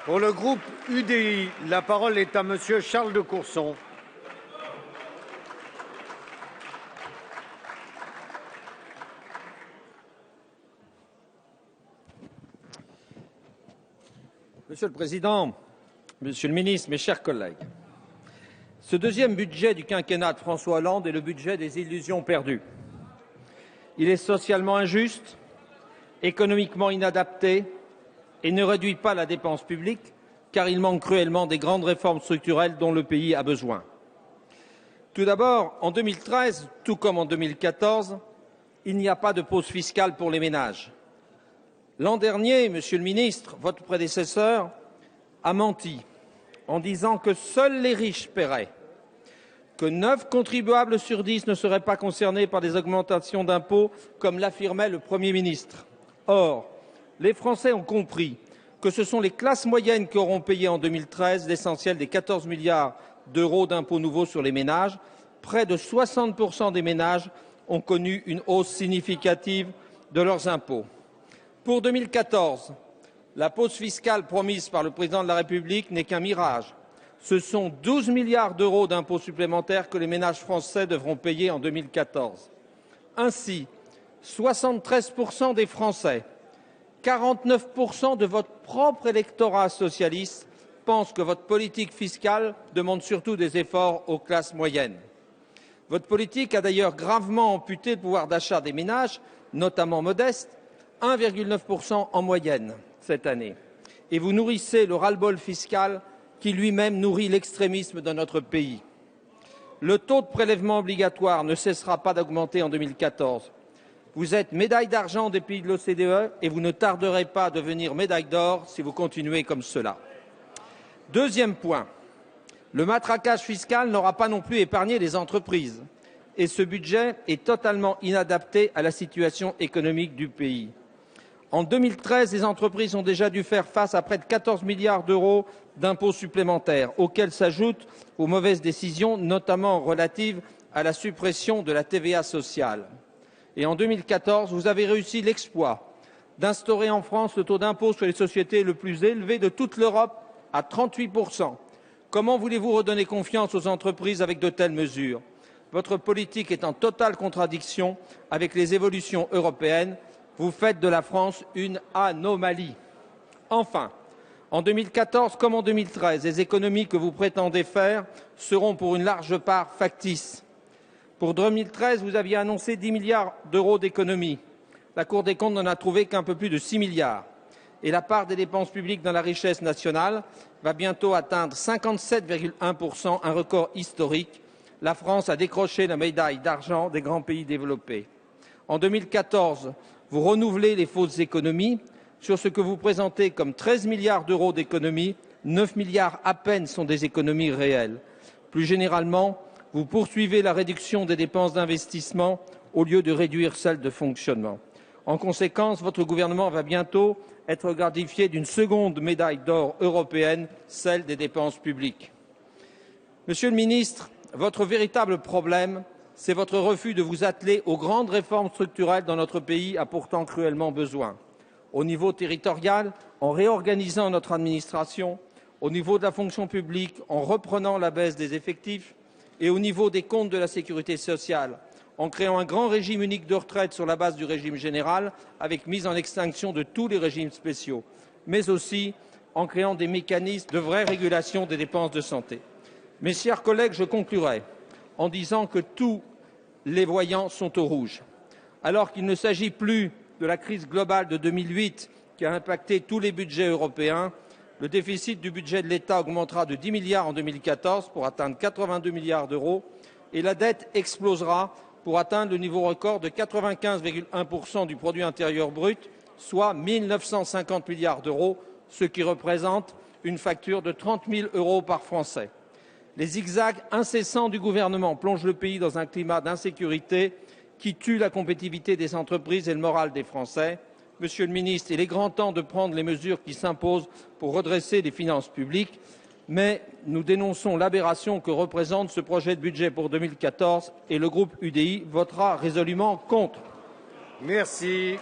Pour le groupe UDI, la parole est à Monsieur Charles de Courson. Monsieur le Président, Monsieur le Ministre, mes chers collègues, ce deuxième budget du quinquennat de François Hollande est le budget des illusions perdues. Il est socialement injuste, économiquement inadapté et ne réduit pas la dépense publique car il manque cruellement des grandes réformes structurelles dont le pays a besoin. Tout d'abord, en 2013, tout comme en 2014, il n'y a pas de pause fiscale pour les ménages. L'an dernier, Monsieur le Ministre, votre prédécesseur a menti en disant que seuls les riches paieraient, que 9 contribuables sur 10 ne seraient pas concernés par des augmentations d'impôts, comme l'affirmait le Premier ministre. Or, les Français ont compris que ce sont les classes moyennes qui auront payé en 2013 l'essentiel des 14 milliards d'euros d'impôts nouveaux sur les ménages. Près de 60% des ménages ont connu une hausse significative de leurs impôts. Pour 2014, la pause fiscale promise par le président de la République n'est qu'un mirage. Ce sont 12 milliards d'euros d'impôts supplémentaires que les ménages français devront payer en 2014. Ainsi, 73% des Français, 49% de votre propre électorat socialiste pensent que votre politique fiscale demande surtout des efforts aux classes moyennes. Votre politique a d'ailleurs gravement amputé le pouvoir d'achat des ménages, notamment modestes, 1,9% en moyenne cette année. Et vous nourrissez le ras-le-bol fiscal qui lui-même nourrit l'extrémisme dans notre pays. Le taux de prélèvement obligatoire ne cessera pas d'augmenter en 2014. Vous êtes médaille d'argent des pays de l'OCDE et vous ne tarderez pas à devenir médaille d'or si vous continuez comme cela. Deuxième point, le matraquage fiscal n'aura pas non plus épargné les entreprises et ce budget est totalement inadapté à la situation économique du pays. En 2013, les entreprises ont déjà dû faire face à près de 14 milliards d'euros d'impôts supplémentaires, auxquels s'ajoutent vos mauvaises décisions, notamment relatives à la suppression de la TVA sociale. Et en 2014, vous avez réussi l'exploit d'instaurer en France le taux d'impôt sur les sociétés le plus élevé de toute l'Europe à 38%. Comment voulez-vous redonner confiance aux entreprises avec de telles mesures? Votre politique est en totale contradiction avec les évolutions européennes. Vous faites de la France une anomalie. Enfin, en 2014 comme en 2013, les économies que vous prétendez faire seront pour une large part factices. Pour 2013, vous aviez annoncé 10 milliards d'euros d'économies. La Cour des comptes n'en a trouvé qu'un peu plus de 6 milliards. Et la part des dépenses publiques dans la richesse nationale va bientôt atteindre 57,1%, un record historique. La France a décroché la médaille d'argent des grands pays développés. En 2014, vous renouvelez les fausses économies. Sur ce que vous présentez comme 13 milliards d'euros d'économies, 9 milliards à peine sont des économies réelles. Plus généralement, vous poursuivez la réduction des dépenses d'investissement au lieu de réduire celles de fonctionnement. En conséquence, votre gouvernement va bientôt être gratifié d'une seconde médaille d'or européenne, celle des dépenses publiques. Monsieur le ministre, votre véritable problème, c'est votre refus de vous atteler aux grandes réformes structurelles dont notre pays a pourtant cruellement besoin. Au niveau territorial, en réorganisant notre administration, au niveau de la fonction publique, en reprenant la baisse des effectifs, et au niveau des comptes de la sécurité sociale, en créant un grand régime unique de retraite sur la base du régime général, avec mise en extinction de tous les régimes spéciaux, mais aussi en créant des mécanismes de vraie régulation des dépenses de santé. Mes chers collègues, je conclurai en disant que tous les voyants sont au rouge. Alors qu'il ne s'agit plus de la crise globale de 2008 qui a impacté tous les budgets européens, le déficit du budget de l'État augmentera de 10 milliards en 2014 pour atteindre 82 milliards d'euros et la dette explosera pour atteindre le niveau record de 95,1% du produit intérieur brut, soit 1 950 milliards d'euros, ce qui représente une facture de 30 000 euros par Français. Les zigzags incessants du gouvernement plongent le pays dans un climat d'insécurité qui tue la compétitivité des entreprises et le moral des Français. Monsieur le ministre, il est grand temps de prendre les mesures qui s'imposent pour redresser les finances publiques, mais nous dénonçons l'aberration que représente ce projet de budget pour 2014 et le groupe UDI votera résolument contre. Merci.